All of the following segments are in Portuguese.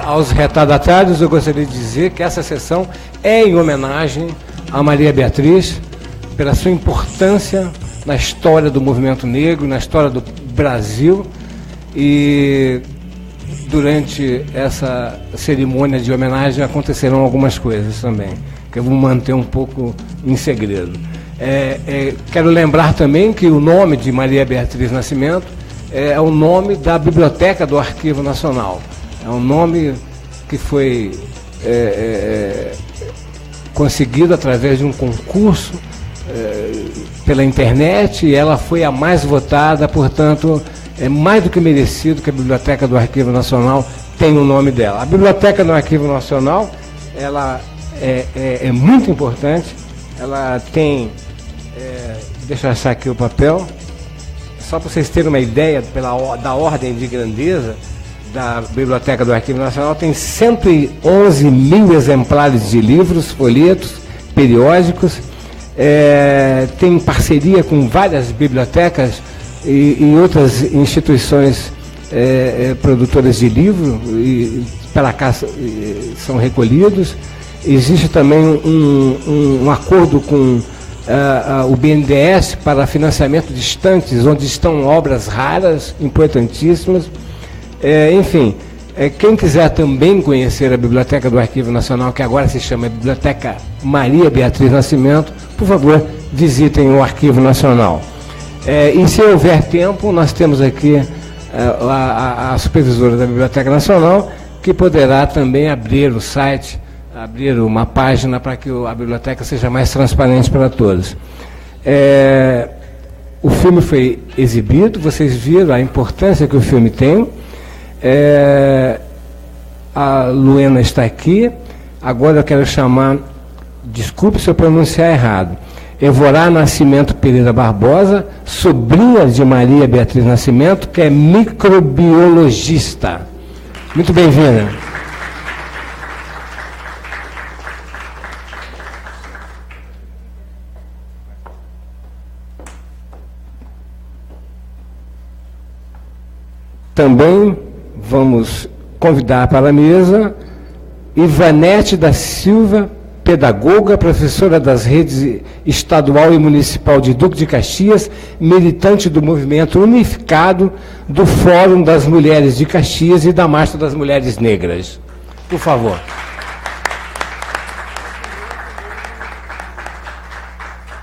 Aos retardatários, eu gostaria de dizer que essa sessão é em homenagem a Maria Beatriz, pela sua importância na história do movimento negro, na história do Brasil, e durante essa cerimônia de homenagem acontecerão algumas coisas também, que eu vou manter um pouco em segredo. Quero lembrar também que o nome de Maria Beatriz Nascimento é o nome da Biblioteca do Arquivo Nacional. É um nome que foi conseguido através de um concurso pela internet, e ela foi a mais votada, portanto, é mais do que merecido que a Biblioteca do Arquivo Nacional tenha o nome dela. A Biblioteca do Arquivo Nacional, ela é muito importante, ela tem... deixa eu achar aqui o papel, só para vocês terem uma ideia da ordem de grandeza da Biblioteca do Arquivo Nacional, tem 111 mil exemplares de livros, folhetos, periódicos, tem parceria com várias bibliotecas e outras instituições produtoras de livro, e pela casa são recolhidos. Existe também um acordo com o BNDES para financiamento de estantes, onde estão obras raras, importantíssimas. Enfim, quem quiser também conhecer a Biblioteca do Arquivo Nacional, que agora se chama Biblioteca Maria Beatriz Nascimento, por favor, visitem o Arquivo Nacional. E se houver tempo, nós temos aqui a supervisora da Biblioteca Nacional, que poderá também abrir o site, abrir uma página para que a biblioteca seja mais transparente para todos. O filme foi exibido, vocês viram a importância que o filme tem. A Luena está aqui. Agora eu quero chamar, desculpe se eu pronunciar errado, Evorá Nascimento Pereira Barbosa, sobrinha de Maria Beatriz Nascimento, que é microbiologista. Muito bem-vinda. Também vamos convidar para a mesa Ivanete da Silva, pedagoga, professora das redes estadual e municipal de Duque de Caxias, militante do movimento unificado do Fórum das Mulheres de Caxias e da Marcha das Mulheres Negras. Por favor.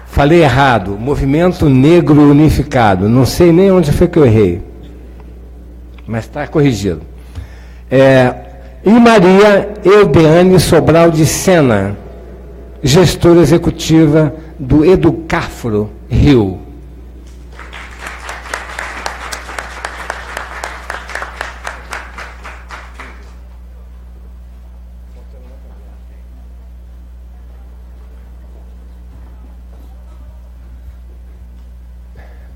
Falei errado, Movimento Negro Unificado. Não sei nem onde foi que eu errei, mas está corrigido. E Maria Eudeane Sobral de Sena, gestora executiva do Educafro Rio.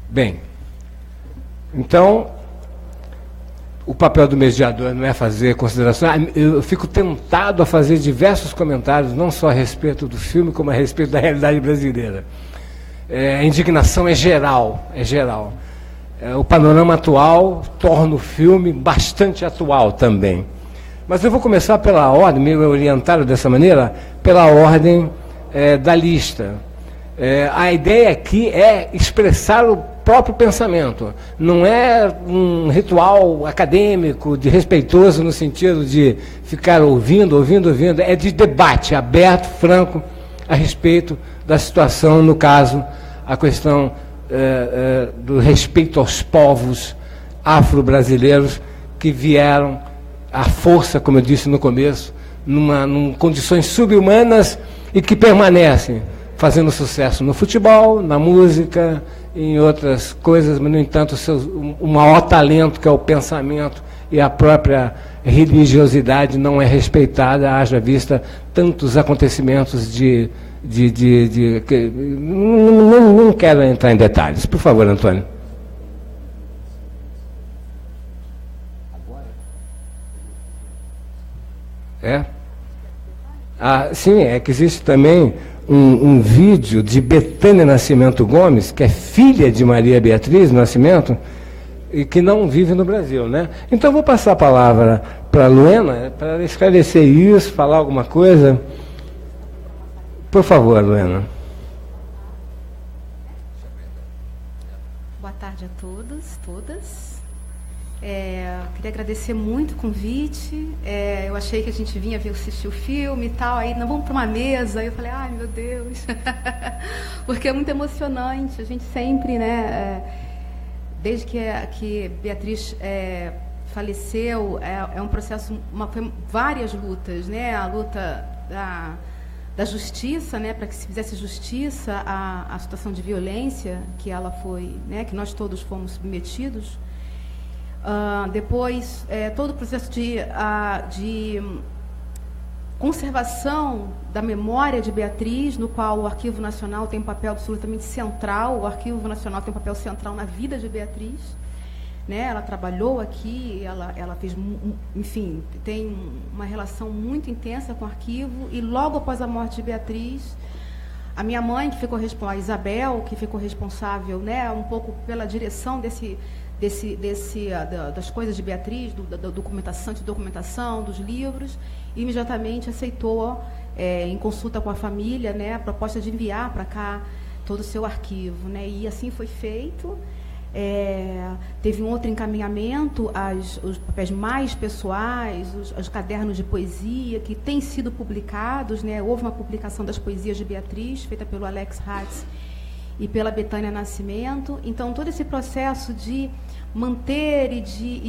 Bem, então, o papel do mediador não é fazer considerações. Eu fico tentado a fazer diversos comentários, não só a respeito do filme, como a respeito da realidade brasileira. A indignação é geral, é geral. O panorama atual torna o filme bastante atual também. Mas eu vou começar pela ordem, me orientaram dessa maneira, pela ordem da lista. A ideia aqui é expressar o próprio pensamento, não é um ritual acadêmico, de respeitoso no sentido de ficar ouvindo, é de debate aberto, franco, a respeito da situação, no caso, a questão do respeito aos povos afro-brasileiros que vieram à força, como eu disse no começo, num condições subhumanas e que permanecem fazendo sucesso no futebol, na música, em outras coisas, mas, no entanto, o maior talento, que é o pensamento e a própria religiosidade, não é respeitada, haja vista tantos acontecimentos não quero entrar em detalhes. Por favor, Antônio. Sim, é que existe também um vídeo de Betânia Nascimento Gomes, que é filha de Maria Beatriz Nascimento, e que não vive no Brasil, né? Então, vou passar a palavra para a Luena, para esclarecer isso, falar alguma coisa. Por favor, Luena. Boa tarde a todos, todas. Queria agradecer muito o convite. Eu achei que a gente vinha assistir o filme e tal, aí não vamos para uma mesa. Aí eu falei, ai meu Deus, porque é muito emocionante. A gente sempre, né, desde que Beatriz faleceu, é um processo, foi várias lutas, né? A luta da justiça, né, para que se fizesse justiça à situação de violência que ela foi, né, que nós todos fomos submetidos. Depois, todo o processo de conservação da memória de Beatriz, no qual o Arquivo Nacional tem um papel absolutamente central. O Arquivo Nacional tem um papel central na vida de Beatriz, né? Ela trabalhou aqui, ela fez, enfim, tem uma relação muito intensa com o arquivo. E logo após a morte de Beatriz, a minha mãe, que ficou responsável, a Isabel, que ficou responsável, né, um pouco pela direção das coisas de Beatriz, da documentação, dos livros, imediatamente aceitou, em consulta com a família, né, a proposta de enviar para cá todo o seu arquivo, né, e assim foi feito. Teve um outro encaminhamento, os papéis mais pessoais, os cadernos de poesia que têm sido publicados, né, houve uma publicação das poesias de Beatriz, feita pelo Alex Hatz e pela Betânia Nascimento. Então, todo esse processo de manter e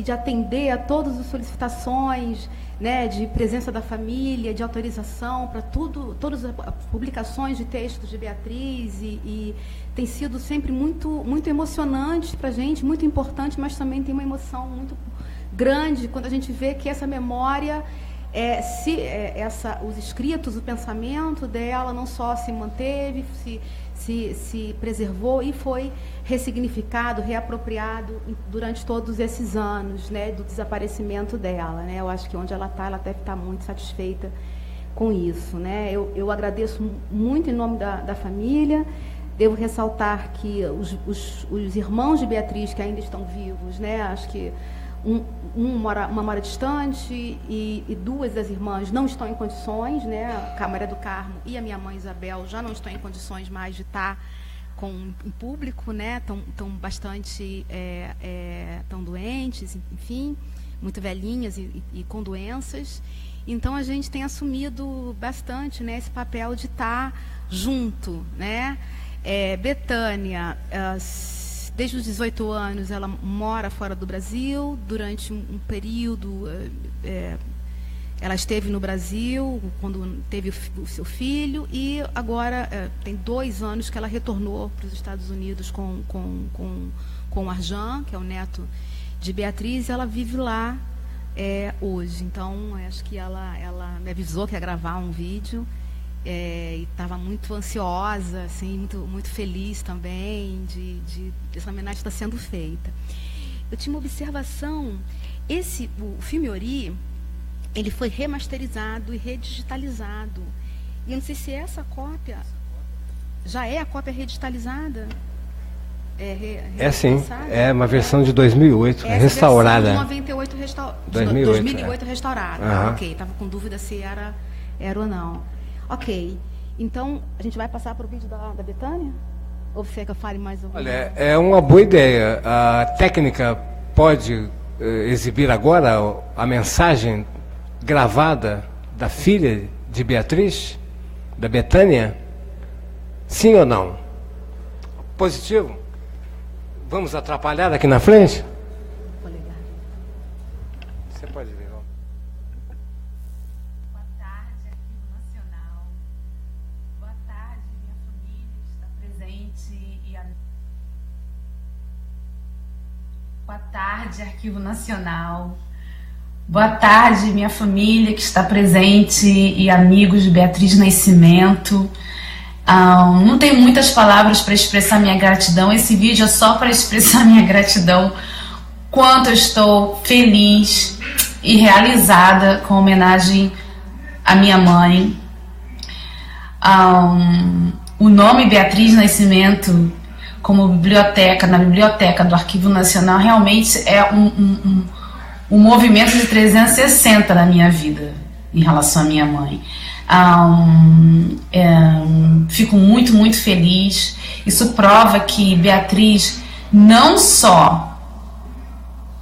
de atender a todas as solicitações, né, de presença da família, de autorização para todas as publicações de textos de Beatriz, e tem sido sempre muito, muito emocionante para a gente, muito importante, mas também tem uma emoção muito grande quando a gente vê que essa memória, os escritos, o pensamento dela não só se manteve, se preservou e foi ressignificado, reapropriado durante todos esses anos, né, do desaparecimento dela, né? Eu acho que onde ela deve estar muito satisfeita com isso, né? Eu agradeço muito em nome da família. Devo ressaltar que os irmãos de Beatriz que ainda estão vivos, né? Acho que uma mora distante e duas das irmãs não estão em condições, né? A Maria do Carmo e a minha mãe Isabel já não estão em condições mais de estar em público, né? Estão bastante tão doentes, enfim, muito velhinhas e com doenças. Então a gente tem assumido bastante, né, esse papel de estar junto, né? Betânia, desde os 18 anos, ela mora fora do Brasil. Durante um período, ela esteve no Brasil, quando teve o seu filho, e agora tem 2 anos que ela retornou para os Estados Unidos com o Arjan, que é o neto de Beatriz. Ela vive lá hoje. Então, acho que ela me avisou que ia gravar um vídeo. E estava muito ansiosa, assim, muito, muito feliz também de essa homenagem estar sendo feita. Eu tinha uma observação. O filme Ori, ele foi remasterizado e redigitalizado. E eu não sei se essa cópia já é a cópia redigitalizada. Sim, é uma versão de 2008, restaurada. Versão de 2008 restaurada. Ok, estava com dúvida se era ou não. Ok, então a gente vai passar para o vídeo da Betânia? Ou você quer que eu fale mais alguma coisa? Olha, é uma boa ideia. A técnica pode exibir agora a mensagem gravada da filha de Beatriz, da Betânia? Sim ou não? Positivo? Vamos atrapalhar aqui na frente? Você pode ver. Boa tarde, Arquivo Nacional. Boa tarde, minha família que está presente e amigos de Beatriz Nascimento. Não tenho muitas palavras para expressar minha gratidão. Esse vídeo é só para expressar minha gratidão. Quanto eu estou feliz e realizada com a homenagem à minha mãe. O nome Beatriz Nascimento como biblioteca, na biblioteca do Arquivo Nacional, realmente é um movimento de 360 na minha vida em relação à minha mãe. Fico muito, muito feliz. Isso prova que Beatriz não só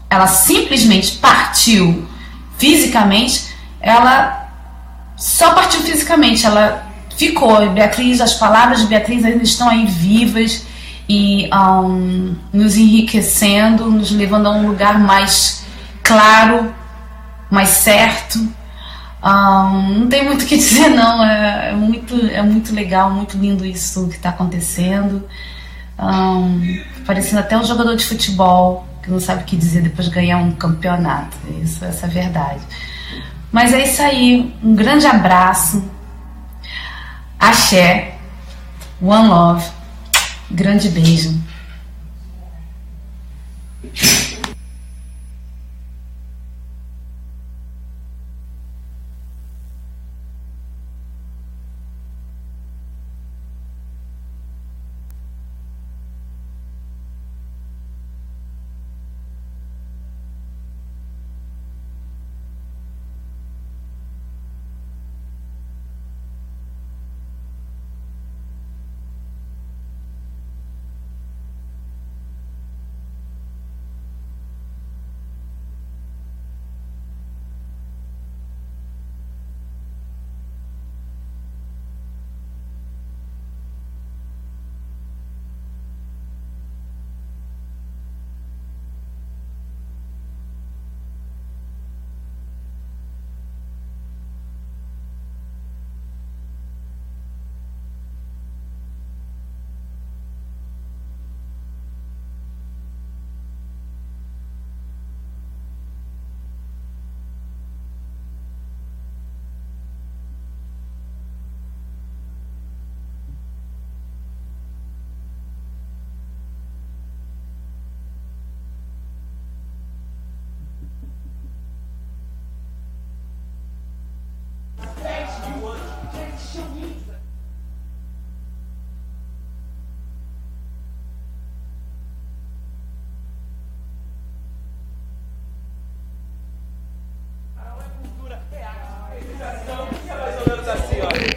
ela simplesmente partiu fisicamente, ela só partiu fisicamente, ela ficou. Beatriz, as palavras de Beatriz ainda estão aí vivas e nos enriquecendo, nos levando a um lugar mais claro, mais certo. Não tem muito o que dizer, não. É muito legal, muito lindo isso que está acontecendo. Parecendo até um jogador de futebol que não sabe o que dizer depois de ganhar um campeonato. Essa é a verdade. Mas é isso aí. Um grande abraço. Axé. One Love. Grande beijo.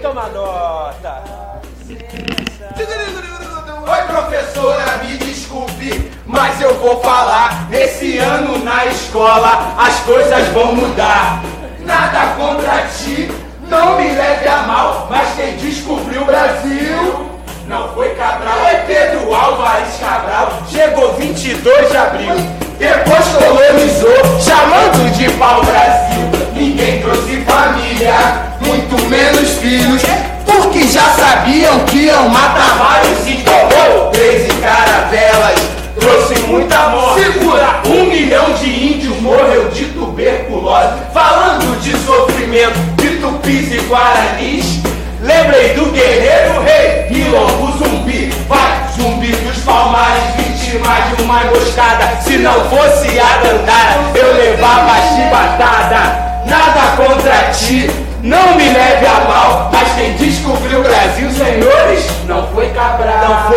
Toma nota. Oi, professora, me desculpe, mas eu vou falar. Esse ano na escola as coisas vão mudar. Nada contra ti, não me leve a mal, mas quem descobriu o Brasil não foi Cabral, é Pedro Álvares Cabral. Chegou 22 de abril, depois colonizou, chamando de pau-brasil. Ninguém trouxe família, muito menos filhos, porque já sabiam que iam matar vários e tomou 13 caravelas, trouxe muita morte. Segura, 1 milhão de índios morreu de tuberculose. Falando de sofrimento de tupis e guaranis, lembrei do guerreiro rei Quilombo Zumbi. Vai, Zumbi dos Palmares, vítima de uma emboscada. Se não fosse a Dandara, eu levava a chibatada. Nada contra ti, não me leve a mal, mas quem descobriu o Brasil, senhores, não foi Cabral.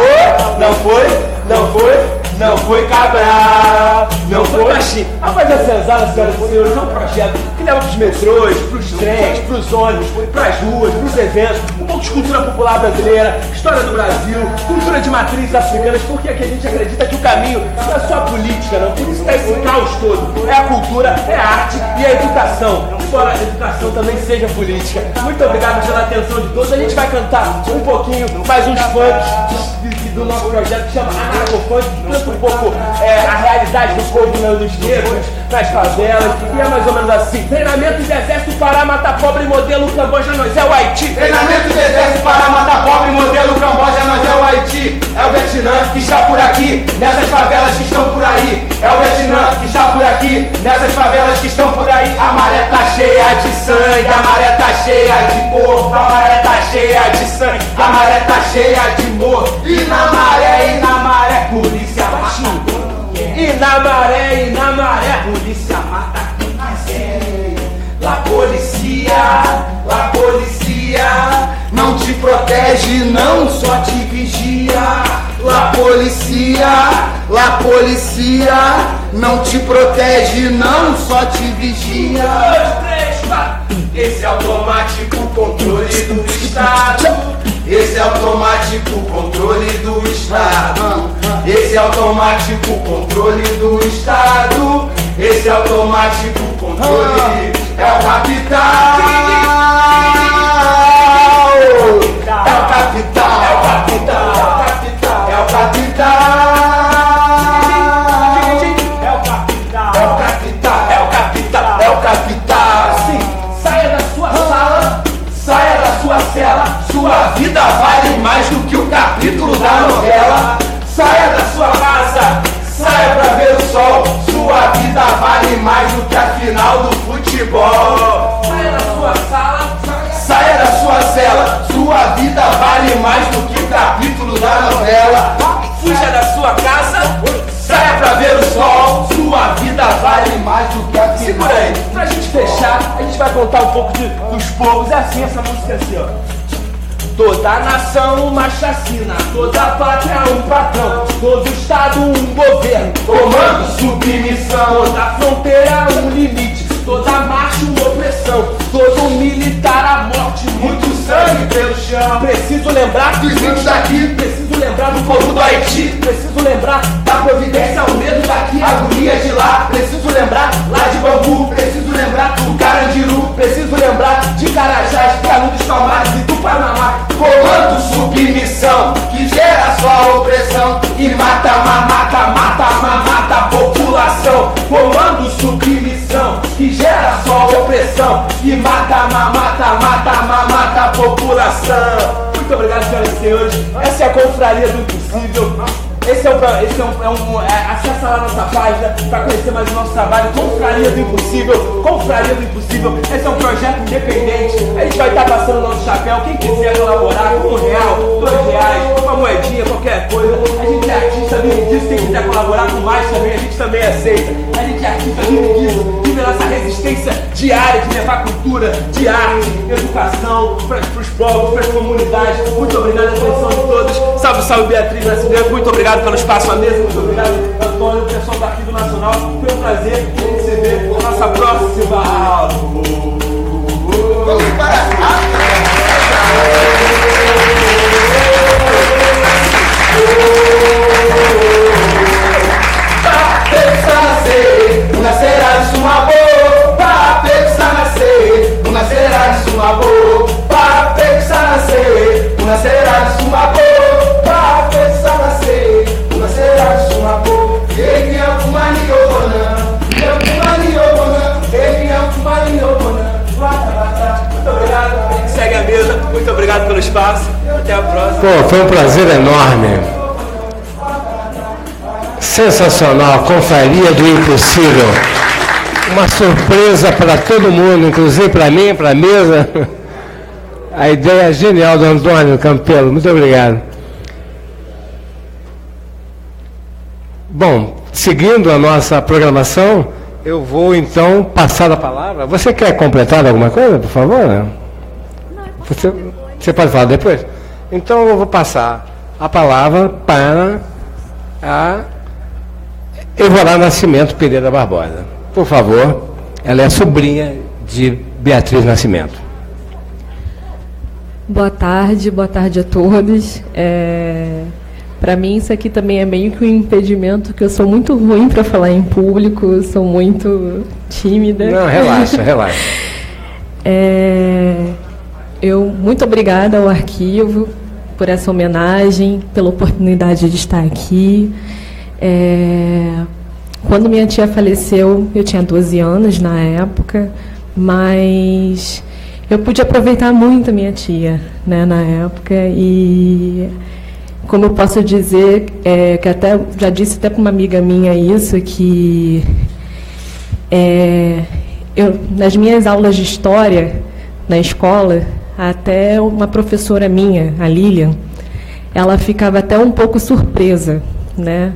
Não foi Cabral. Não foi Baixinho. A Fazenda Senzala, senhoras e senhores, é um projeto que leva pros metrôs, pros trens, pros ônibus, pras ruas, pros eventos, um pouco de cultura popular brasileira, história do Brasil, cultura de matrizes africanas, porque aqui a gente acredita que o caminho não é só a política, não. Por isso que é esse caos todo. É a cultura, é a arte e a educação. Embora a educação também seja política. Muito obrigado pela atenção de todos. A gente vai cantar um pouquinho, mais uns funks do nosso projeto que chama Anarcofunk, que canta um pouco a realidade do povo nos guetos, nas favelas, e é mais ou menos assim. Treinamento de exército para matar pobre, modelo Camboja, nós é o Haiti. Treinamento de exército para matar pobre, modelo Camboja, nós é o Haiti. É o Vietnã que está por aqui, nessas favelas que estão por aí. É o Vietnã que está por aqui, nessas favelas que estão por aí. A maré tá cheia de sangue, a maré tá cheia de corpo, a maré tá cheia de sangue, a maré tá cheia de morto. E na maré, polícia mata. E na maré, polícia mata quem quiser. La polícia, não te protege, não, só te vigia. La polícia, não te protege, não só te vigia. 2, 3, 4. Esse automático controle do Estado. Esse automático controle do Estado. Esse automático controle do Estado. Esse automático controle é o capital. É o capital. É o capital. É o capital. É o capital. É o capital. É o capital. É o capital. Sim, saia da sua sala, saia da sua cela. Sua vida vale mais do que o capítulo da novela. Saia da sua casa, saia pra ver o sol. Sua vida vale mais do que a final do futebol. Saia da sua sala, saia da sua cela. Sua vida vale mais do que o capítulo da novela. Fuja da sua casa, saia pra ver o sol. Sua vida vale mais do que a final. Segura aí, pra gente fechar, a gente vai contar um pouco dos povos. É assim, essa música é assim, ó. Toda nação uma chacina, toda pátria um patrão, todo estado um governo, comando submissão, toda fronteira um limite, toda marcha uma opressão, todo militar a morte, muito sangue pelo chão. Preciso lembrar dos índios daqui, preciso lembrar do povo do Haiti, preciso lembrar da providência, o medo daqui, a agonia de lá. Preciso lembrar lá de Bambu, preciso lembrar do Carandiru, preciso lembrar de Carajás, Canudos, Palmares e do Panamá. Comando submissão, que gera só opressão e mata a população. Comando submissão, que gera só opressão e mata a população. Muito obrigado, senhoras e senhores. Essa é a confraria do impossível. Acessa lá a nossa página para conhecer mais o nosso trabalho. Confraria do Impossível, Confraria do Impossível. Esse é um projeto independente. A gente vai estar passando o nosso chapéu. Quem quiser colaborar com R$1, R$2, uma moedinha, qualquer coisa. A gente é artista, vive disso. Quem quiser colaborar com mais também, a gente também aceita. A gente é artista, vive disso. Vive nossa resistência diária de levar cultura, de arte, educação para os povos, para as comunidades. Muito obrigado pela atenção de todos. Salve, salve, Beatriz Nascimento. Muito obrigado pelo espaço à mesa, muito obrigado, Antônio, pessoal do Arquivo Nacional. Foi um prazer a gente se ver na nossa próxima aula. Vamos para muito obrigado pelo espaço. Até a próxima. Pô, foi um prazer enorme. Sensacional, Confraria do Impossível. Uma surpresa para todo mundo, inclusive para mim, para a mesa. A ideia genial do Antônio Campelo. Muito obrigado. Bom, seguindo a nossa programação, eu vou então passar a palavra. Você quer completar alguma coisa, por favor? Você pode falar depois? Então eu vou passar a palavra para a Evorá Nascimento Pereira Barbosa. Por favor, ela é sobrinha de Beatriz Nascimento. Boa tarde a todos. Para mim isso aqui também é meio que um impedimento, que eu sou muito ruim para falar em público, sou muito tímida. Não, relaxa. Muito obrigada ao arquivo por essa homenagem, pela oportunidade de estar aqui. Quando minha tia faleceu, eu tinha 12 anos na época, mas eu pude aproveitar muito a minha tia, né, na época. E como eu posso dizer, que até já disse até para uma amiga minha isso, que eu, nas minhas aulas de história na escola, até uma professora minha, a Lilian, ela ficava até um pouco surpresa, né,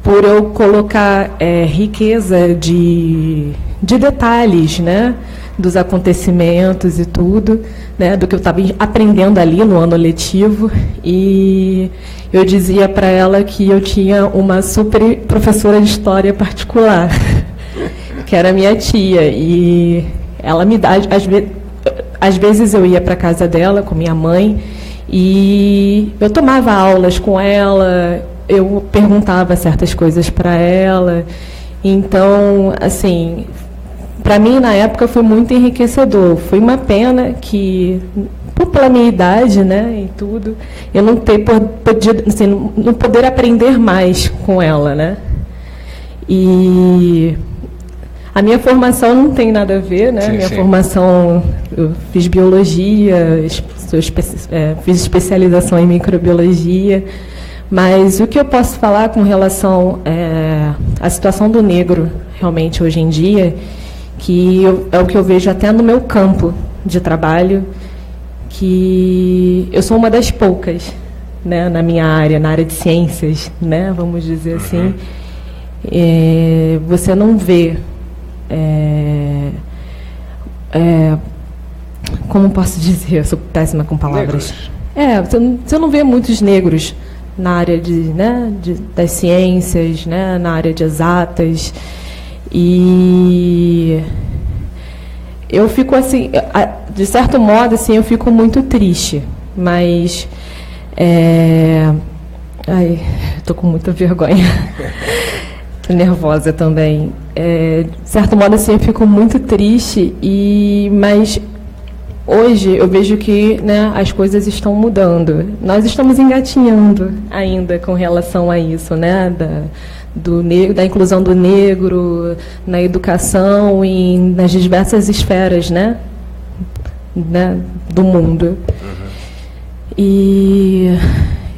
por eu colocar riqueza de detalhes, né, dos acontecimentos e tudo, né, do que eu estava aprendendo ali no ano letivo, e eu dizia para ela que eu tinha uma super professora de história particular, que era minha tia, e ela me dá, às vezes eu ia para a casa dela com minha mãe, e eu tomava aulas com ela, eu perguntava certas coisas para ela. Então, assim, para mim, na época, foi muito enriquecedor. Foi uma pena que, pela minha idade, né, e tudo, eu não ter podido, assim, não poder aprender mais com ela, né? E a minha formação não tem nada a ver, né? Minha formação, eu fiz biologia, fiz especialização em microbiologia, mas o que eu posso falar com relação à situação do negro, realmente, hoje em dia, que é o que eu vejo até no meu campo de trabalho, que eu sou uma das poucas, né, na minha área, na área de ciências, né, vamos dizer assim, você não vê, como posso dizer, eu sou péssima com palavras. Você não vê muitos negros na área das ciências, né, na área de exatas, e eu fico assim, de certo modo, assim, eu fico muito triste, mas estou com muita vergonha, tô nervosa também. De certo modo, assim, eu fico muito triste, mas hoje eu vejo que, né, as coisas estão mudando. Nós estamos engatinhando ainda com relação a isso, né, da inclusão do negro na educação e nas diversas esferas, né, do mundo. E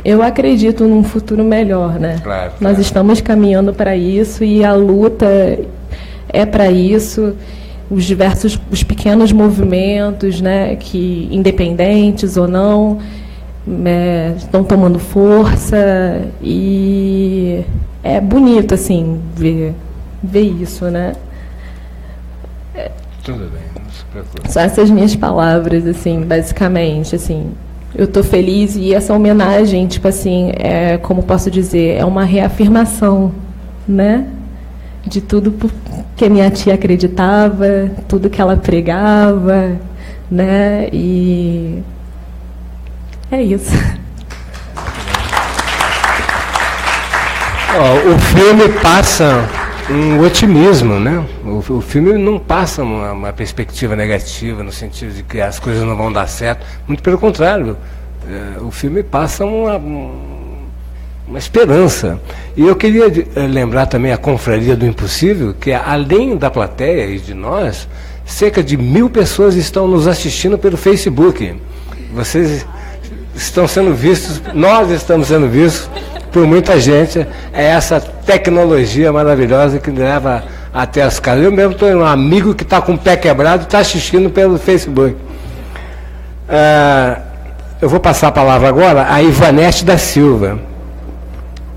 eu acredito num futuro melhor, né? Claro. Nós estamos caminhando para isso e a luta é para isso. Os pequenos movimentos, né, que, independentes ou não, estão tomando força, e é bonito, assim, ver isso, né? Tudo bem, não se preocupe. Só essas minhas palavras, assim, basicamente, assim, eu estou feliz, e essa homenagem, tipo assim, como posso dizer, é uma reafirmação, né, de tudo que minha tia acreditava, tudo que ela pregava, né? E é isso. O filme passa um otimismo, né? O filme não passa uma perspectiva negativa no sentido de que as coisas não vão dar certo. Muito pelo contrário, o filme passa uma esperança. E eu queria lembrar também a Confraria do Impossível, que além da plateia e de nós, cerca de 1000 pessoas estão nos assistindo pelo Facebook. Vocês estão sendo vistos, nós estamos sendo vistos por muita gente. É essa tecnologia maravilhosa que leva até as casas. Eu mesmo tenho um amigo que está com o pé quebrado e está assistindo pelo Facebook. Eu vou passar a palavra agora a Ivanete da Silva,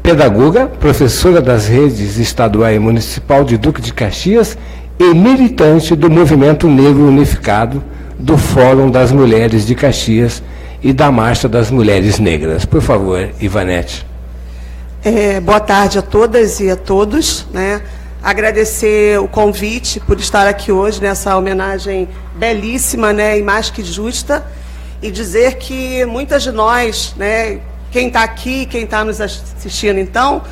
pedagoga, professora das redes estadual e municipal de Duque de Caxias e militante do Movimento Negro Unificado, do Fórum das Mulheres de Caxias e da Marcha das Mulheres Negras. Por favor, Ivanete. Boa tarde a todas e a todos, né? Agradecer o convite por estar aqui hoje nessa homenagem belíssima, né, e mais que justa, e dizer que muitas de nós, né, quem está aqui, quem está nos assistindo, então,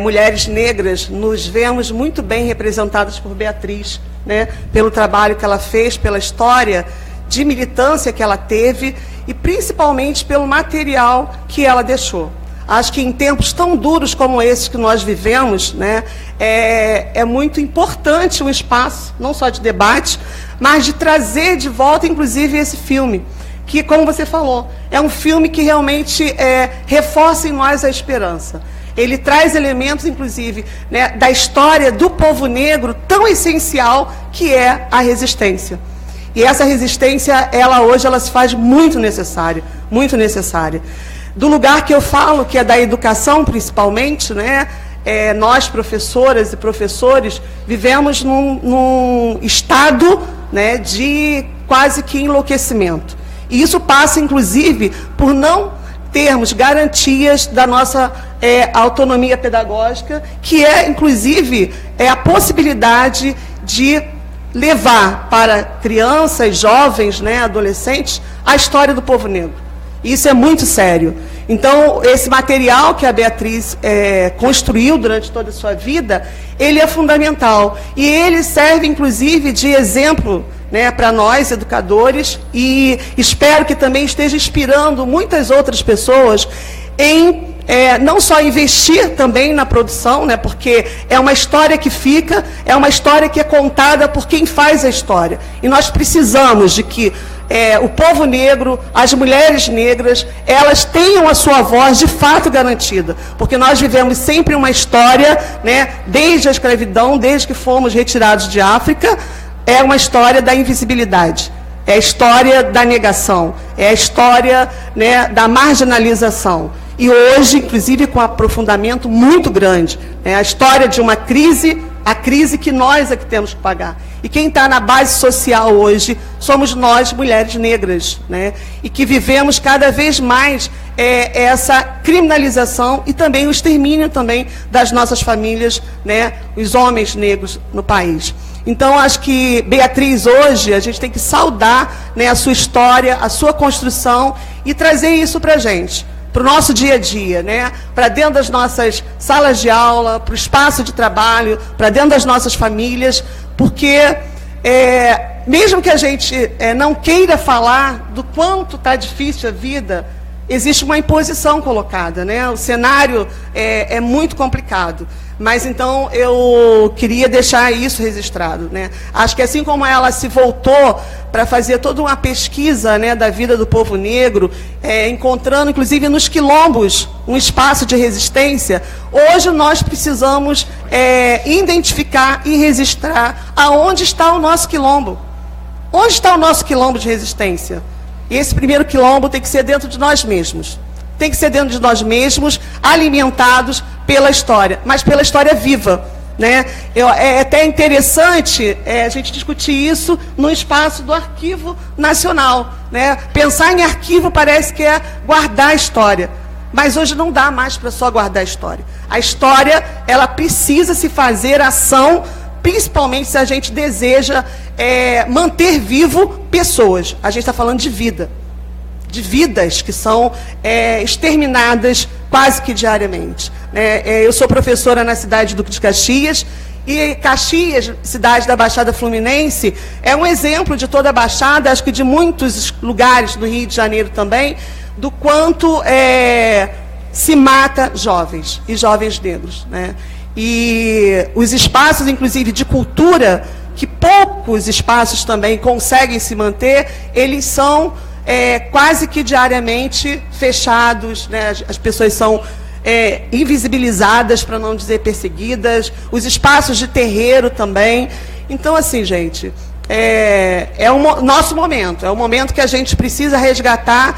mulheres negras, nos vemos muito bem representadas por Beatriz, né, pelo trabalho que ela fez, pela história de militância que ela teve e principalmente pelo material que ela deixou. Acho que em tempos tão duros como esses que nós vivemos, né, é muito importante um espaço, não só de debate, mas de trazer de volta, inclusive, esse filme, que, como você falou, é um filme que realmente reforça em nós a esperança. Ele traz elementos, inclusive, né, da história do povo negro, tão essencial que é a resistência. E essa resistência, hoje, ela se faz muito necessária, muito necessária. Do lugar que eu falo, que é da educação, principalmente, né, nós, professoras e professores, vivemos num estado né, de quase que enlouquecimento. E isso passa, inclusive, por não termos garantias da nossa autonomia pedagógica, que é, inclusive, a possibilidade de levar para crianças, jovens, né, adolescentes, a história do povo negro. Isso é muito sério. Então, esse material que a Beatriz construiu durante toda a sua vida, ele é fundamental. E ele serve, inclusive, de exemplo, né, para nós, educadores, e espero que também esteja inspirando muitas outras pessoas em não só investir também na produção, né, porque é uma história que fica, é uma história que é contada por quem faz a história. E nós precisamos de que o povo negro, as mulheres negras, elas tenham a sua voz de fato garantida, porque nós vivemos sempre uma história, né, desde a escravidão, desde que fomos retirados de África, é uma história da invisibilidade, é a história da negação, é a história, né, da marginalização. E hoje, inclusive, com um aprofundamento muito grande, é a história de uma crise, a crise que nós é que temos que pagar. E quem está na base social hoje somos nós, mulheres negras, né? E que vivemos cada vez mais essa criminalização e também o extermínio também das nossas famílias, né? Os homens negros no país. Então, acho que Beatriz, hoje, a gente tem que saudar, né, a sua história, a sua construção e trazer isso para a gente, para o nosso dia a dia, né? Para dentro das nossas salas de aula, para o espaço de trabalho, para dentro das nossas famílias, porque mesmo que a gente não queira falar do quanto está difícil a vida, existe uma imposição colocada, né? O cenário é muito complicado. Mas, então, eu queria deixar isso registrado, né? Acho que, assim como ela se voltou para fazer toda uma pesquisa, né, da vida do povo negro, encontrando, inclusive, nos quilombos, um espaço de resistência, hoje nós precisamos identificar e registrar aonde está o nosso quilombo. Onde está o nosso quilombo de resistência? E esse primeiro quilombo tem que ser dentro de nós mesmos. Tem que ser dentro de nós mesmos, alimentados pela história, mas pela história viva, né? É até interessante a gente discutir isso no espaço do Arquivo Nacional, né? Pensar em arquivo parece que é guardar a história, mas hoje não dá mais para só guardar a história. A história, ela precisa se fazer ação, principalmente se a gente deseja manter vivo pessoas. A gente está falando de vida. De vidas que são exterminadas quase que diariamente. Eu sou professora na cidade de Duque de Caxias, e Caxias, cidade da Baixada Fluminense, é um exemplo de toda a Baixada, acho que de muitos lugares do Rio de Janeiro também, do quanto se mata jovens e jovens negros, né? E os espaços, inclusive, de cultura, que poucos espaços também conseguem se manter, eles são quase que diariamente fechados, né? As pessoas são invisibilizadas, para não dizer perseguidas, os espaços de terreiro também. Então, assim, gente, é o nosso momento, é o momento que a gente precisa resgatar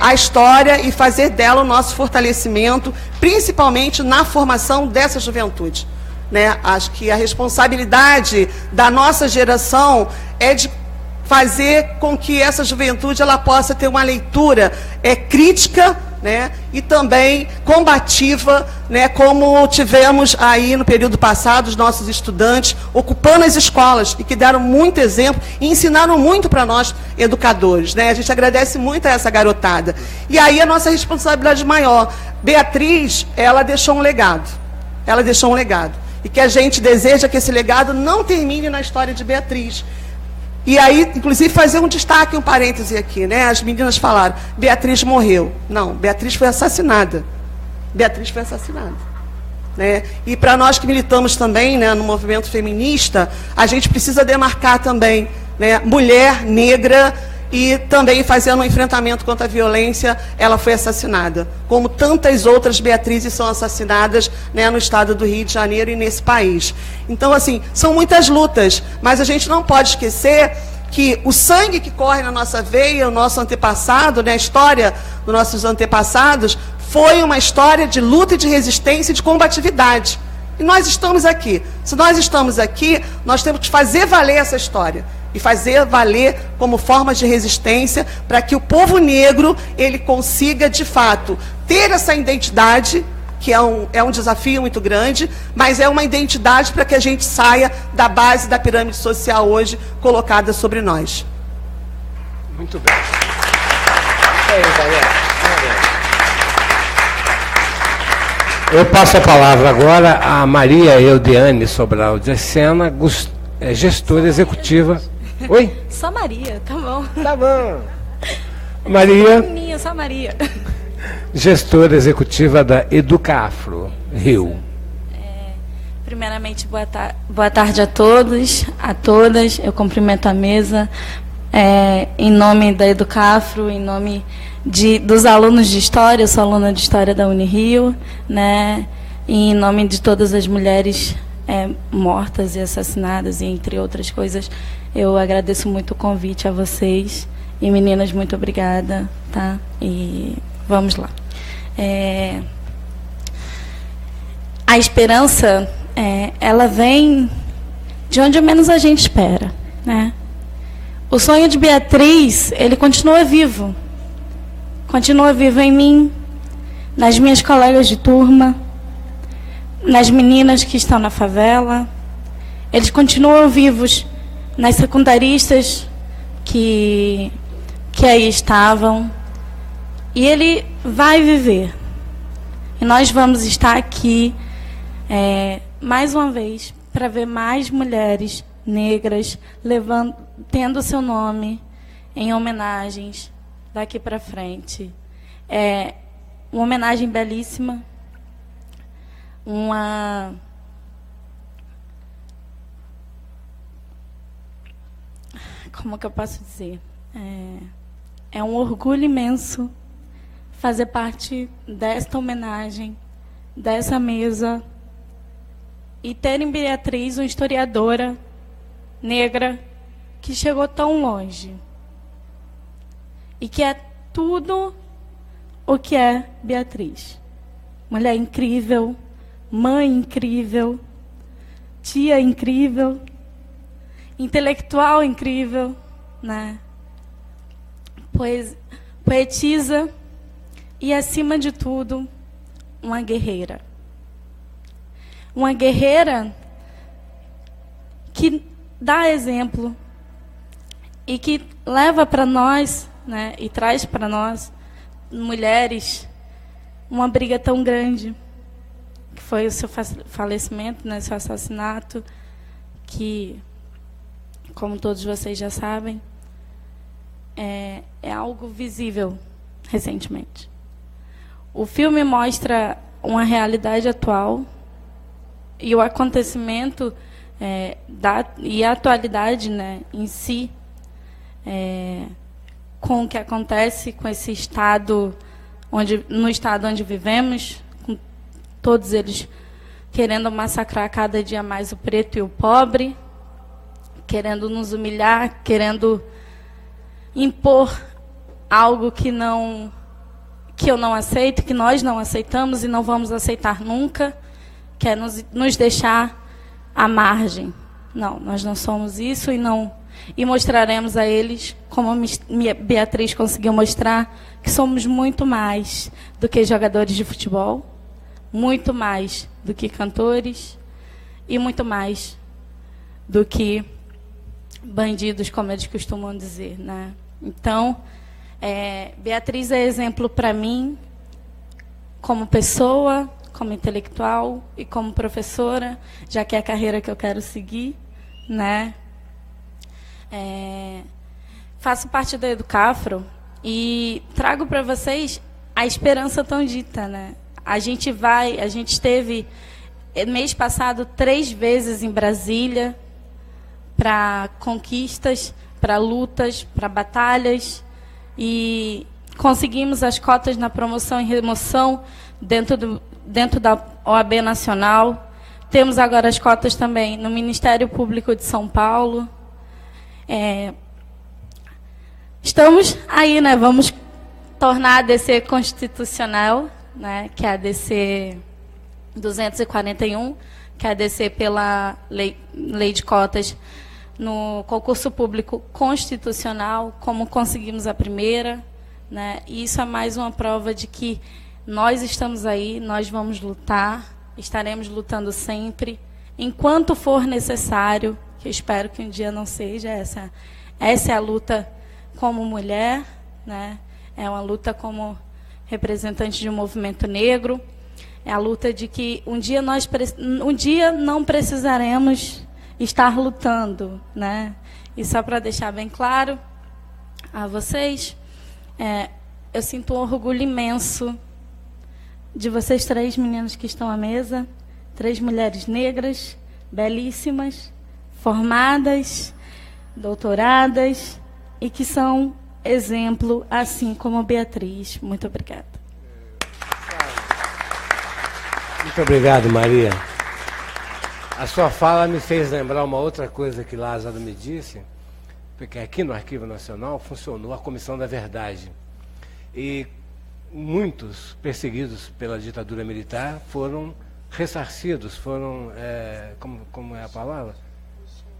a história e fazer dela o nosso fortalecimento, principalmente na formação dessa juventude, né? Acho que a responsabilidade da nossa geração é de fazer com que essa juventude ela possa ter uma leitura crítica, né, e também combativa, né, como tivemos aí no período passado os nossos estudantes ocupando as escolas e que deram muito exemplo e ensinaram muito para nós educadores, né? A gente agradece muito a essa garotada. E aí a nossa responsabilidade maior. Beatriz, ela deixou um legado. Ela deixou um legado. E que a gente deseja que esse legado não termine na história de Beatriz. E aí, inclusive, fazer um destaque, um parêntese aqui, né? As meninas falaram, Beatriz morreu. Não, Beatriz foi assassinada. Beatriz foi assassinada, né? E para nós que militamos também, né, no movimento feminista, a gente precisa demarcar também, né, mulher negra, e também fazendo um enfrentamento contra a violência, ela foi assassinada. Como tantas outras Beatrizes são assassinadas, né, no estado do Rio de Janeiro e nesse país. Então, assim, são muitas lutas, mas a gente não pode esquecer que o sangue que corre na nossa veia, o nosso antepassado, né, a história dos nossos antepassados, foi uma história de luta e de resistência e de combatividade. E nós estamos aqui. Se nós estamos aqui, nós temos que fazer valer essa história. e fazer valer como forma de resistência para que o povo negro ele consiga, de fato, ter essa identidade, que é um desafio muito grande, mas é uma identidade para que a gente saia da base da pirâmide social hoje colocada sobre nós. Muito bem. Eu passo a palavra agora a Maria Eudeane Sobral de Sena, gestora executiva. Oi? Só Maria, tá bom. Tá bom. Maria. Minha, só Maria. Gestora executiva da Educafro Rio. Primeiramente, boa tarde a todos, a todas. Eu cumprimento a mesa em nome da Educafro, em nome dos alunos de História. Eu sou aluna de História da Unirio, né? E em nome de todas as mulheres mortas e assassinadas, e entre outras coisas, eu agradeço muito o convite a vocês. E, meninas, muito obrigada, tá? E vamos lá. A esperança, ela vem de onde menos a gente espera, né? O sonho de Beatriz, ele continua vivo em mim, nas minhas colegas de turma, nas meninas que estão na favela. Eles continuam vivos nas secundaristas que aí estavam. E ele vai viver. E nós vamos estar aqui mais uma vez para ver mais mulheres negras tendo seu nome em homenagens daqui para frente. Uma homenagem belíssima, como que eu posso dizer? É um orgulho imenso fazer parte desta homenagem, dessa mesa, e ter em Beatriz uma historiadora negra que chegou tão longe e que é tudo o que é Beatriz. Mulher incrível, mãe incrível, tia incrível, intelectual incrível, né? Poetisa e, acima de tudo, uma guerreira. Uma guerreira que dá exemplo e que leva para nós, né, e traz para nós, mulheres, uma briga tão grande, que foi o seu falecimento, né, seu assassinato, que, como todos vocês já sabem, é algo visível recentemente. O filme mostra uma realidade atual e o acontecimento e a atualidade, né, em si, com o que acontece com esse estado, no estado onde vivemos, com todos eles querendo massacrar cada dia mais o preto e o pobre, querendo nos humilhar, querendo impor algo que eu não aceito, que nós não aceitamos e não vamos aceitar nunca, que é nos deixar à margem. Não, nós não somos isso e mostraremos a eles, como a Beatriz conseguiu mostrar, que somos muito mais do que jogadores de futebol, muito mais do que cantores e muito mais do que bandidos, como eles costumam dizer, né? Então, Beatriz é exemplo para mim, como pessoa, como intelectual e como professora, já que é a carreira que eu quero seguir, né? Faço parte da Educafro e trago para vocês a esperança tão dita, né? A gente esteve mês passado 3 vezes em Brasília para conquistas, para lutas, para batalhas, e conseguimos as cotas na promoção e remoção dentro da OAB Nacional. Temos agora as cotas também no Ministério Público de São Paulo. Estamos aí, né? Vamos tornar a ADC constitucional, né? Que é a ADC 241, que é a ADC pela lei de cotas no concurso público constitucional, como conseguimos a primeira, né? E isso é mais uma prova de que nós estamos aí, nós vamos lutar, estaremos lutando sempre, enquanto for necessário, que eu espero que um dia não seja, essa é a luta como mulher, né? É uma luta como representante de um movimento negro, é a luta de que um dia não precisaremos estar lutando, né? E só para deixar bem claro a vocês, eu sinto um orgulho imenso de vocês 3 meninas que estão à mesa, 3 mulheres negras, belíssimas, formadas, doutoradas e que são exemplo, assim como a Beatriz. Muito obrigada. Muito obrigado, Maria. A sua fala me fez lembrar uma outra coisa que Lázaro me disse, porque aqui no Arquivo Nacional funcionou a Comissão da Verdade. E muitos perseguidos pela ditadura militar foram ressarcidos, foram, como é a palavra?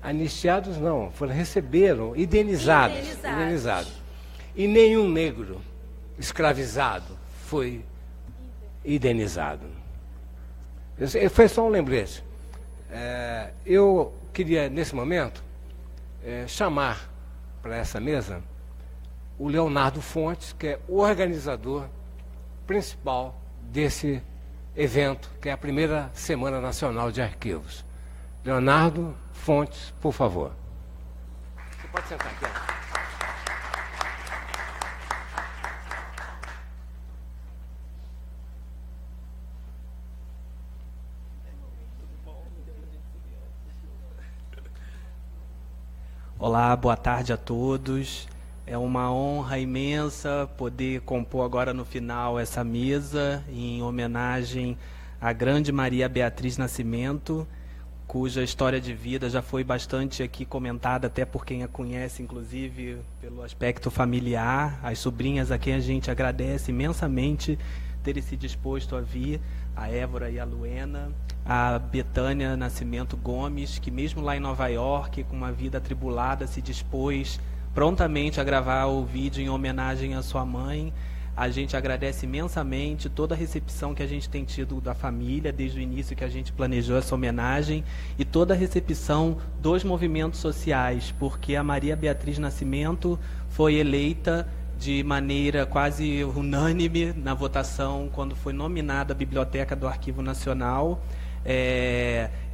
Anistiados não, receberam, indenizados. E nenhum negro escravizado foi indenizado. Foi só um lembrete. Eu queria, nesse momento, chamar para essa mesa o Leonardo Fontes, que é o organizador principal desse evento, que é a primeira Semana Nacional de Arquivos. Leonardo Fontes, por favor. Você pode sentar aqui. Olá, boa tarde a todos. É uma honra imensa poder compor agora no final essa mesa em homenagem à grande Maria Beatriz Nascimento, cuja história de vida já foi bastante aqui comentada, até por quem a conhece, inclusive pelo aspecto familiar, as sobrinhas a quem a gente agradece imensamente terem se disposto a vir, a Évora e a Luena, a Betânia Nascimento Gomes, que mesmo lá em Nova York, com uma vida atribulada, se dispôs prontamente a gravar o vídeo em homenagem à sua mãe. A gente agradece imensamente toda a recepção que a gente tem tido da família, desde o início que a gente planejou essa homenagem, e toda a recepção dos movimentos sociais, porque a Maria Beatriz Nascimento foi eleita de maneira quase unânime na votação quando foi nominada a Biblioteca do Arquivo Nacional.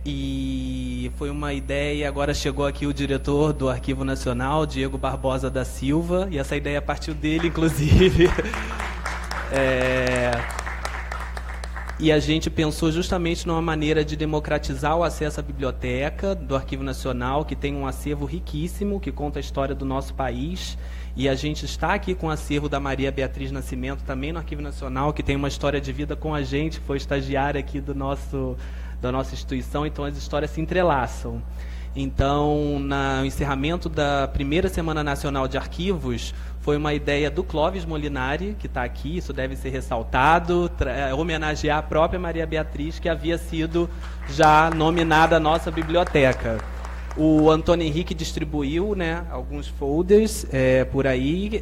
E foi uma ideia, agora chegou aqui o diretor do Arquivo Nacional, Diego Barbosa da Silva, e essa ideia partiu dele, inclusive. E a gente pensou justamente numa maneira de democratizar o acesso à biblioteca do Arquivo Nacional, que tem um acervo riquíssimo, que conta a história do nosso país. E a gente está aqui com o acervo da Maria Beatriz Nascimento, também no Arquivo Nacional, que tem uma história de vida com a gente, que foi estagiária aqui da nossa instituição, então as histórias se entrelaçam. Então, no encerramento da primeira Semana Nacional de Arquivos, foi uma ideia do Clóvis Molinari, que está aqui, isso deve ser ressaltado, homenagear a própria Maria Beatriz, que havia sido já nominada à nossa biblioteca. O Antônio Henrique distribuiu, né, alguns folders por aí,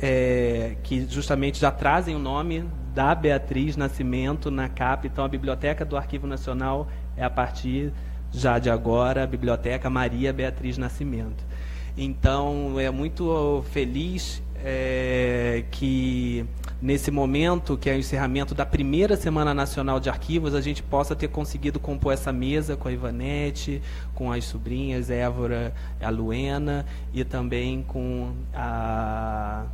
que justamente já trazem o nome da Beatriz Nascimento na capa. Então, a Biblioteca do Arquivo Nacional é, a partir já de agora, a Biblioteca Maria Beatriz Nascimento. Então, é muito feliz que nesse momento, que é o encerramento da primeira Semana Nacional de Arquivos, a gente possa ter conseguido compor essa mesa com a Ivanete, com as sobrinhas, Évora, a Luena, e também com a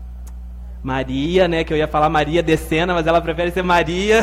Maria, né, que eu ia falar Maria Decena, mas ela prefere ser Maria.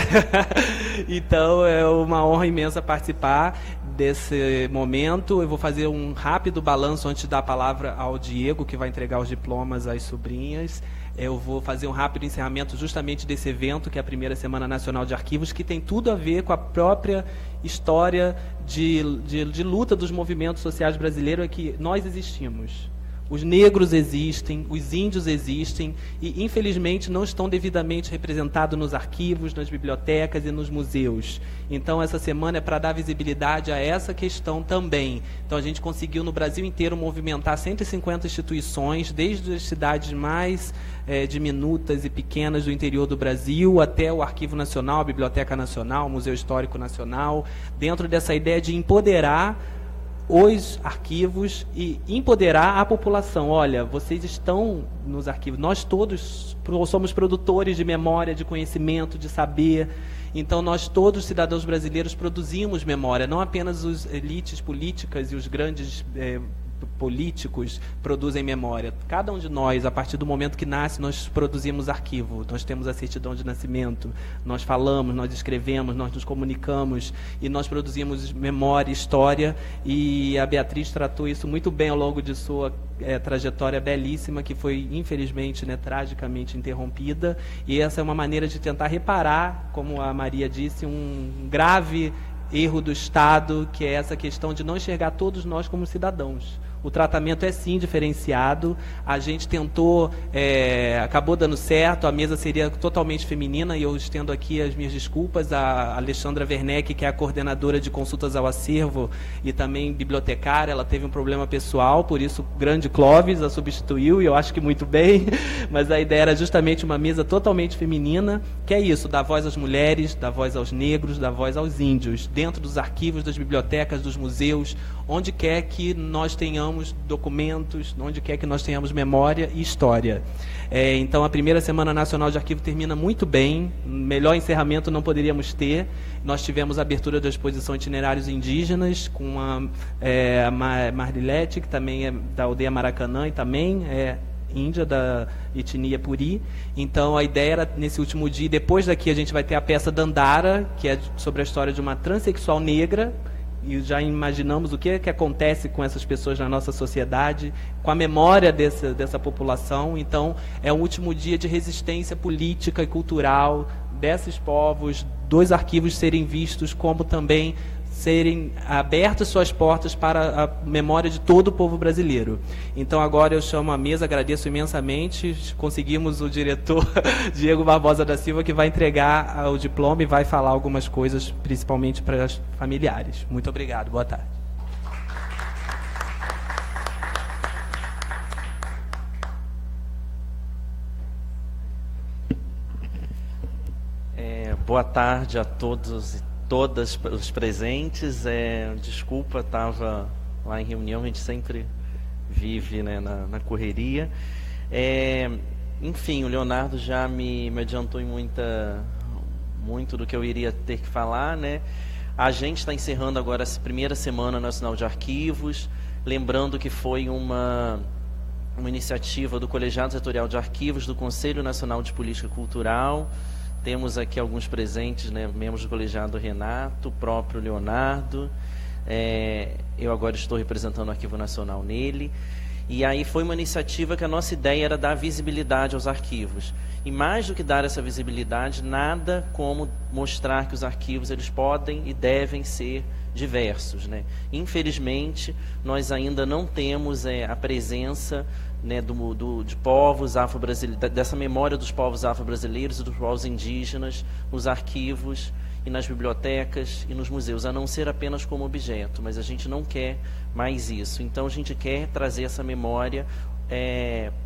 Então, é uma honra imensa participar desse momento. Eu vou fazer um rápido balanço antes de dar a palavra ao Diego, que vai entregar os diplomas às sobrinhas. Eu vou fazer um rápido encerramento justamente desse evento, que é a primeira Semana Nacional de Arquivos, que tem tudo a ver com a própria história de luta dos movimentos sociais brasileiros, é que nós existimos. Os negros existem, os índios existem e, infelizmente, não estão devidamente representados nos arquivos, nas bibliotecas e nos museus. Então, essa semana é para dar visibilidade a essa questão também. Então, a gente conseguiu, no Brasil inteiro, movimentar 150 instituições, desde as cidades mais diminutas e pequenas do interior do Brasil, até o Arquivo Nacional, a Biblioteca Nacional, o Museu Histórico Nacional, dentro dessa ideia de empoderar os arquivos e empoderar a população. Olha, vocês estão nos arquivos, nós todos somos produtores de memória, de conhecimento, de saber. Então, nós todos, cidadãos brasileiros, produzimos memória, não apenas os elites políticas e os grandes políticos produzem memória. Cada um de nós, a partir do momento que nasce, nós produzimos arquivo, nós temos a certidão de nascimento, nós falamos, nós escrevemos, nós nos comunicamos e nós produzimos memória, história, e a Beatriz tratou isso muito bem ao longo de sua trajetória belíssima, que foi, infelizmente, tragicamente interrompida, e essa é uma maneira de tentar reparar, como a Maria disse, um grave erro do Estado, que é essa questão de não enxergar todos nós como cidadãos. O tratamento é sim diferenciado, a gente tentou, acabou dando certo, a mesa seria totalmente feminina, e eu estendo aqui as minhas desculpas a Alexandra Werneck, que é a coordenadora de consultas ao acervo e também bibliotecária. Ela teve um problema pessoal, por isso o grande Clóvis a substituiu, e eu acho que muito bem, mas a ideia era justamente uma mesa totalmente feminina, que é isso, dar voz às mulheres, dar voz aos negros, dar voz aos índios, dentro dos arquivos, das bibliotecas, dos museus, onde quer que nós tenhamos documentos, onde quer que nós tenhamos memória e história. Então, a primeira Semana Nacional de Arquivo termina muito bem, melhor encerramento não poderíamos ter. Nós tivemos a abertura da exposição Itinerários Indígenas, com a Marilete, que também é da aldeia Maracanã e também é índia, da etnia Puri. Então, a ideia era, nesse último dia, depois daqui a gente vai ter a peça Dandara, que é sobre a história de uma transexual negra, e já imaginamos o que acontece com essas pessoas na nossa sociedade, com a memória dessa população. Então, é um último dia de resistência política e cultural desses povos, dos arquivos serem vistos como também serem abertas suas portas para a memória de todo o povo brasileiro. Então, agora eu chamo a mesa, agradeço imensamente, conseguimos o diretor Diego Barbosa da Silva, que vai entregar o diploma e vai falar algumas coisas, principalmente para os familiares. Muito obrigado, boa tarde. Boa tarde a todos e todas os presentes. Desculpa, estava lá em reunião, a gente sempre vive, né, na correria. Enfim, o Leonardo já me adiantou em muito do que eu iria ter que falar, né? A gente está encerrando agora essa primeira Semana Nacional de Arquivos, lembrando que foi uma iniciativa do Colegiado Setorial de Arquivos do Conselho Nacional de Política Cultural. Temos aqui alguns presentes, né, membros do colegiado, Renato, o próprio Leonardo. Eu agora estou representando o Arquivo Nacional nele. E aí foi uma iniciativa que a nossa ideia era dar visibilidade aos arquivos. E mais do que dar essa visibilidade, nada como mostrar que os arquivos eles podem e devem ser diversos, né? Infelizmente, nós ainda não temos a presença, né, de povos afro-brasileiros, dessa memória dos povos afro-brasileiros e dos povos indígenas nos arquivos e nas bibliotecas e nos museus, a não ser apenas como objeto, mas a gente não quer mais isso. Então, a gente quer trazer essa memória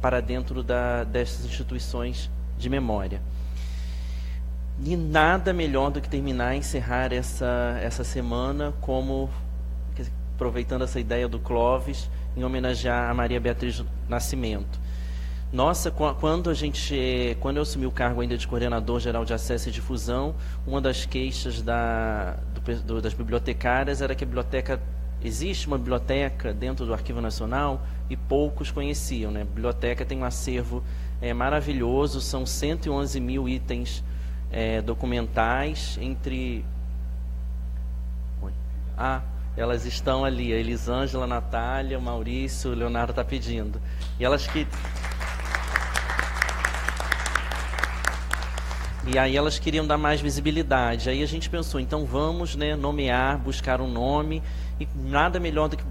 para dentro dessas instituições de memória. E nada melhor do que terminar e encerrar essa semana como, aproveitando essa ideia do Clóvis, em homenagear a Maria Beatriz Nascimento. Nossa, quando eu assumi o cargo ainda de coordenador geral de acesso e difusão, uma das queixas das bibliotecárias era que existe uma biblioteca dentro do Arquivo Nacional e poucos conheciam, né? A biblioteca tem um acervo maravilhoso, são 111 mil itens documentais, entre... elas estão ali, a Elisângela, a Natália, o Maurício, o Leonardo está pedindo. E aí elas queriam dar mais visibilidade. Aí a gente pensou, então vamos, né, nomear, buscar um nome, e nada melhor do que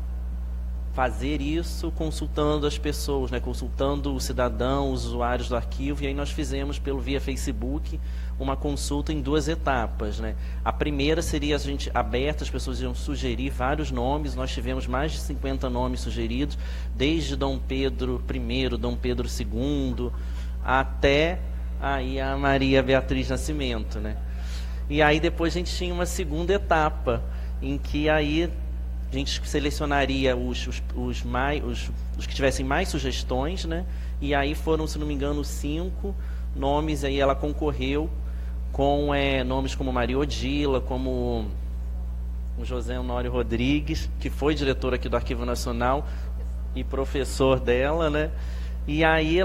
fazer isso consultando as pessoas, né, consultando o cidadão, os usuários do arquivo, e aí nós fizemos via Facebook uma consulta em 2 etapas, né. A primeira seria a gente aberta, as pessoas iam sugerir vários nomes, nós tivemos mais de 50 nomes sugeridos, desde Dom Pedro I, Dom Pedro II, até aí a Maria Beatriz Nascimento, né. E aí depois a gente tinha uma segunda etapa, em que aí a gente selecionaria os que tivessem mais sugestões, né? E aí foram, se não me engano, 5 nomes. Aí ela concorreu com nomes como Maria Odila, como o José Honório Rodrigues, que foi diretor aqui do Arquivo Nacional e professor dela, né? E aí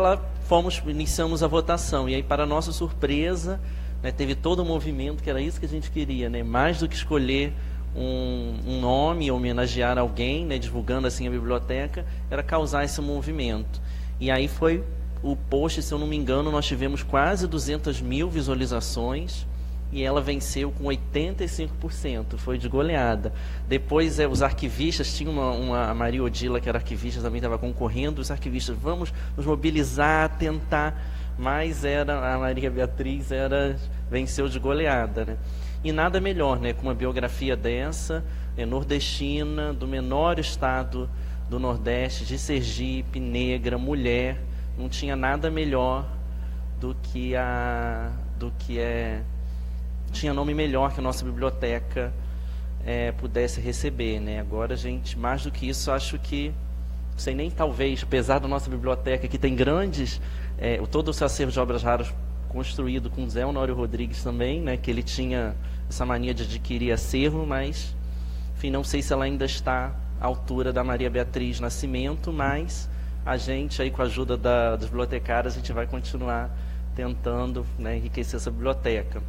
iniciamos a votação. E aí, para nossa surpresa, né, teve todo um movimento, que era isso que a gente queria, né? Mais do que escolher um nome, homenagear alguém, né, divulgando assim a biblioteca, era causar esse movimento. E aí foi o post, se eu não me engano, nós tivemos quase 200 mil visualizações, e ela venceu com 85%, foi de goleada. Depois os arquivistas, tinha a Maria Odila, que era arquivista, também estava concorrendo, os arquivistas, vamos nos mobilizar, tentar, mas a Maria Beatriz venceu de goleada, né? E nada melhor, né, com uma biografia dessa, nordestina, do menor estado do Nordeste, de Sergipe, negra, mulher, não tinha nada melhor tinha nome melhor que a nossa biblioteca pudesse receber, né? Agora, gente, mais do que isso, acho que, não sei nem, talvez, apesar da nossa biblioteca, que tem grandes, todo o seu acervo de obras raras construído com Zé Honório Rodrigues também, né, que ele tinha essa mania de adquirir acervo, mas, enfim, não sei se ela ainda está à altura da Maria Beatriz Nascimento, mas a gente, aí com a ajuda dos bibliotecários, a gente vai continuar tentando, né, enriquecer essa biblioteca.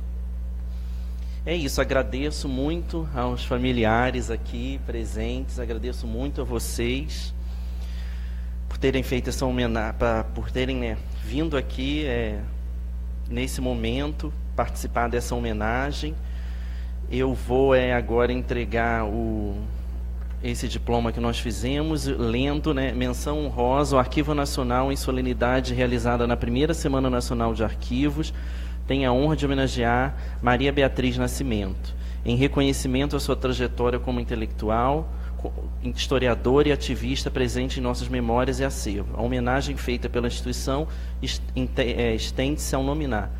É isso, agradeço muito aos familiares aqui presentes, agradeço muito a vocês por terem feito essa homenagem, por terem, né, vindo aqui nesse momento, participar dessa homenagem. Eu vou agora entregar esse diploma que nós fizemos, lendo, né, menção honrosa ao Arquivo Nacional em solenidade realizada na primeira Semana Nacional de Arquivos. Tenho a honra de homenagear Maria Beatriz Nascimento, em reconhecimento à sua trajetória como intelectual, historiador e ativista presente em nossas memórias e acervo. A homenagem feita pela instituição estende-se ao nominar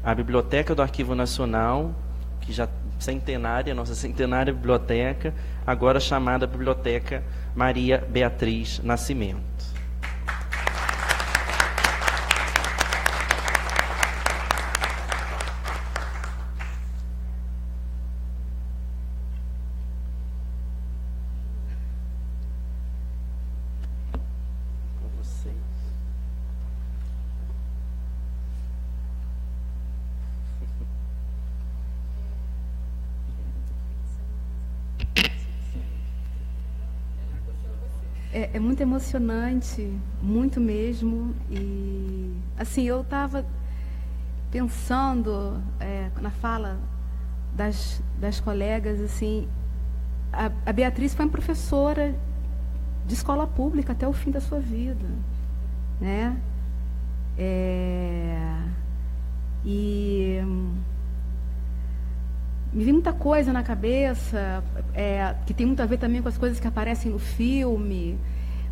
a Biblioteca do Arquivo Nacional, que já centenária, nossa centenária biblioteca, agora chamada Biblioteca Maria Beatriz Nascimento. É muito emocionante, muito mesmo. E assim, eu estava pensando na fala das colegas, assim, a Beatriz foi uma professora de escola pública até o fim da sua vida, né? E me vem muita coisa na cabeça, que tem muito a ver também com as coisas que aparecem no filme,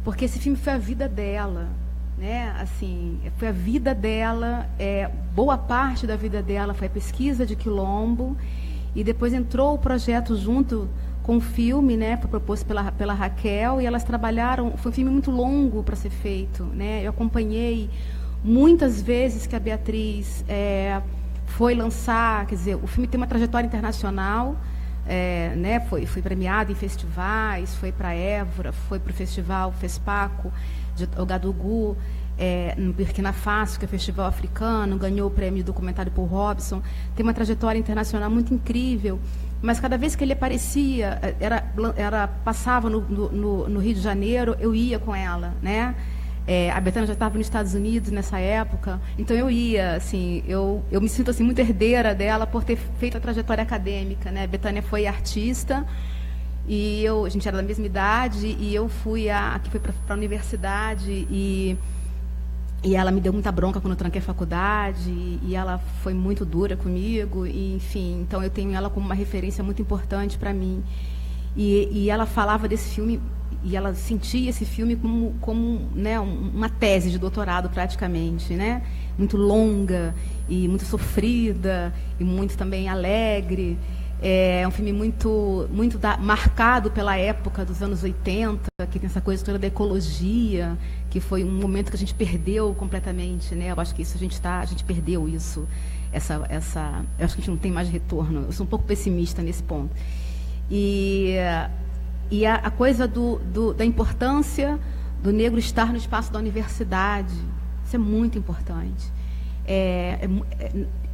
porque esse filme foi a vida dela, né? Assim, foi a vida dela, boa parte da vida dela foi a pesquisa de Quilombo, e depois entrou o projeto junto com o filme, né? Foi proposto pela Raquel, e elas trabalharam, foi um filme muito longo para ser feito, né? Eu acompanhei muitas vezes que a Beatriz foi lançar, quer dizer, o filme tem uma trajetória internacional, né, foi premiado em festivais, foi para Évora, foi para o festival FESPACO de Ouagadougou, no Burkina Faso, que é o festival africano, ganhou o prêmio documentário Paul Robson, tem uma trajetória internacional muito incrível, mas cada vez que ele aparecia, passava no Rio de Janeiro, eu ia com ela, né? A Betânia já estava nos Estados Unidos nessa época, então eu ia, assim, eu me sinto assim muito herdeira dela por ter feito a trajetória acadêmica, né? A Betânia foi artista E a gente era da mesma idade, e eu fui para a universidade, e ela me deu muita bronca quando eu tranquei a faculdade, e ela foi muito dura comigo, e, enfim, então eu tenho ela como uma referência muito importante para mim. E ela falava desse filme, e ela sentia esse filme como né, uma tese de doutorado, praticamente, né? Muito longa, e muito sofrida, e muito também alegre. É um filme muito marcado pela época dos anos 80, que tem essa coisa toda da ecologia, que foi um momento que a gente perdeu completamente, né? Eu acho que isso a gente perdeu isso. Eu acho que a gente não tem mais retorno. Eu sou um pouco pessimista nesse ponto. E a coisa da importância do negro estar no espaço da universidade, isso é muito importante.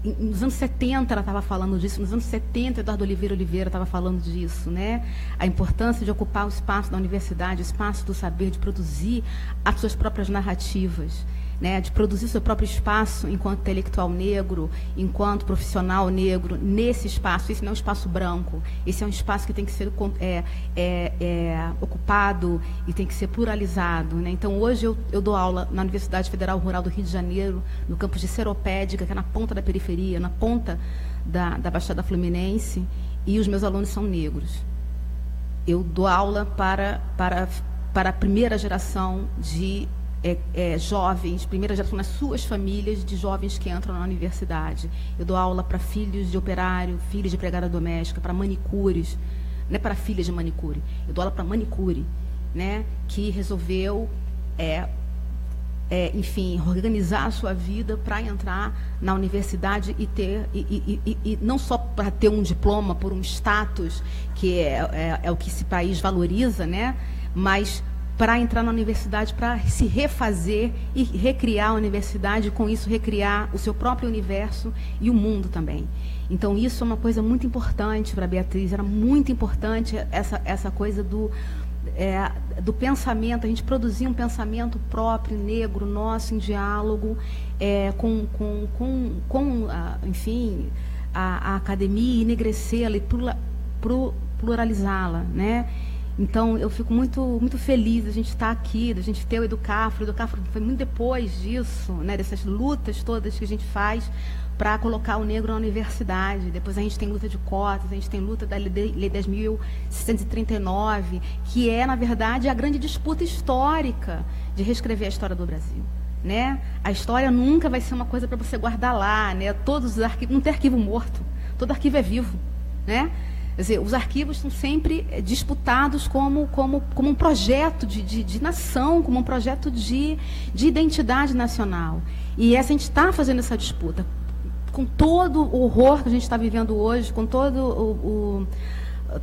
Nos anos 70 ela estava falando disso, nos anos 70 Eduardo Oliveira estava falando disso, né? A importância de ocupar o espaço da universidade, o espaço do saber, de produzir as suas próprias narrativas, né? De produzir o seu próprio espaço enquanto intelectual negro, enquanto profissional negro, nesse espaço. Esse não é um espaço branco, esse é um espaço que tem que ser ocupado e tem que ser pluralizado, né? Então, hoje eu dou aula na Universidade Federal Rural do Rio de Janeiro, no campus de Seropédica, que é na ponta da periferia, na ponta da Baixada Fluminense, e os meus alunos são negros. Eu dou aula para a primeira geração de jovens, primeira geração nas suas famílias, de jovens que entram na universidade. Eu dou aula para filhos de operário, filhos de empregada doméstica, para manicures, não é para filhas de manicure. Eu dou aula para manicure, né, que resolveu, enfim, organizar a sua vida para entrar na universidade e ter, e não só para ter um diploma por um status, que é o que esse país valoriza, né, mas para entrar na universidade, para se refazer e recriar a universidade, e com isso recriar o seu próprio universo e o mundo também. Então, isso é uma coisa muito importante para a Beatriz, era muito importante essa coisa do pensamento, a gente produzir um pensamento próprio, negro, nosso, em diálogo enfim, a academia, e enegrecê-la e pluralizá-la, né? Então, eu fico muito feliz da gente estar aqui, da gente ter o Educafro. O Educafro foi muito depois disso, né, dessas lutas todas que a gente faz para colocar o negro na universidade. Depois a gente tem luta de cotas, a gente tem luta da Lei 10.639, que é, na verdade, a grande disputa histórica de reescrever a história do Brasil, né? A história nunca vai ser uma coisa para você guardar lá, né? Todos os arquivos, não tem arquivo morto, todo arquivo é vivo, né? Quer dizer, os arquivos são sempre disputados como um projeto de nação, como um projeto de identidade nacional. E a gente está fazendo essa disputa. Com todo o horror que a gente está vivendo hoje, com todo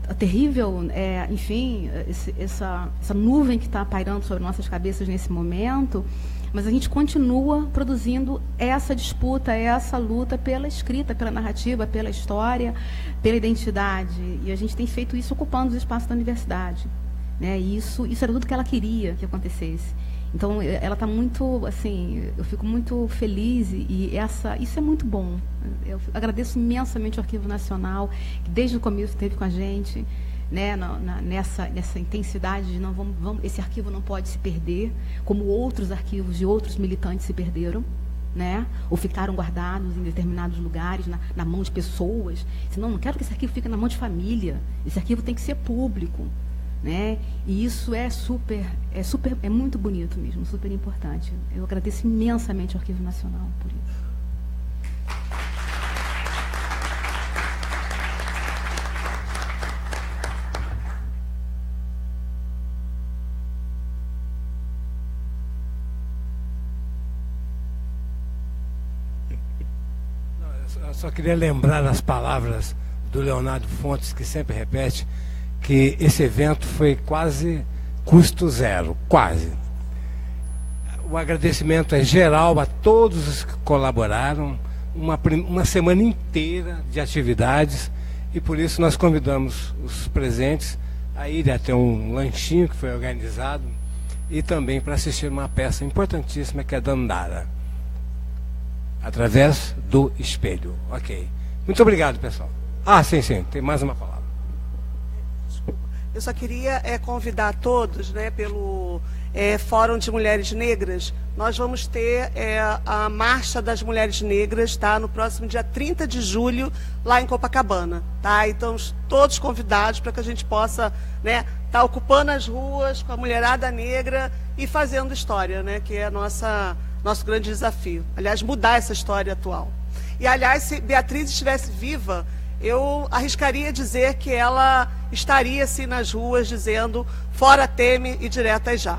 a terrível, enfim, essa nuvem que está pairando sobre nossas cabeças nesse momento, mas a gente continua produzindo essa disputa, essa luta pela escrita, pela narrativa, pela história, pela identidade. E a gente tem feito isso ocupando os espaços da universidade, né? E isso era tudo que ela queria que acontecesse. Então, ela está muito, assim, eu fico muito feliz, e isso é muito bom. Eu agradeço imensamente ao Arquivo Nacional, que desde o começo esteve com a gente, né, nessa intensidade de esse arquivo não pode se perder, como outros arquivos de outros militantes se perderam, né, ou ficaram guardados em determinados lugares, na mão de pessoas. Senão, não quero que esse arquivo fique na mão de família. Esse arquivo tem que ser público, né? E isso é muito bonito mesmo, super importante. Eu agradeço imensamente ao Arquivo Nacional por isso. Eu só queria lembrar as palavras do Leonardo Fontes, que sempre repete que esse evento foi quase custo zero, quase. O agradecimento é geral a todos os que colaboraram, uma semana inteira de atividades, e por isso nós convidamos os presentes a irem até um lanchinho que foi organizado, e também para assistir uma peça importantíssima que é Dandara, através do espelho. Ok. Muito obrigado, pessoal. Sim, tem mais uma palavra. eu só queria convidar todos, né, pelo Fórum de Mulheres Negras. Nós vamos ter a Marcha das Mulheres Negras, tá, no próximo dia 30 de julho, lá em Copacabana. Tá? Então, todos convidados para que a gente possa, né, tá ocupando as ruas com a mulherada negra e fazendo história, né, que é nosso grande desafio. Aliás, mudar essa história atual. E, aliás, se Beatriz estivesse viva, eu arriscaria dizer que ela estaria assim nas ruas dizendo fora Temer e diretas já.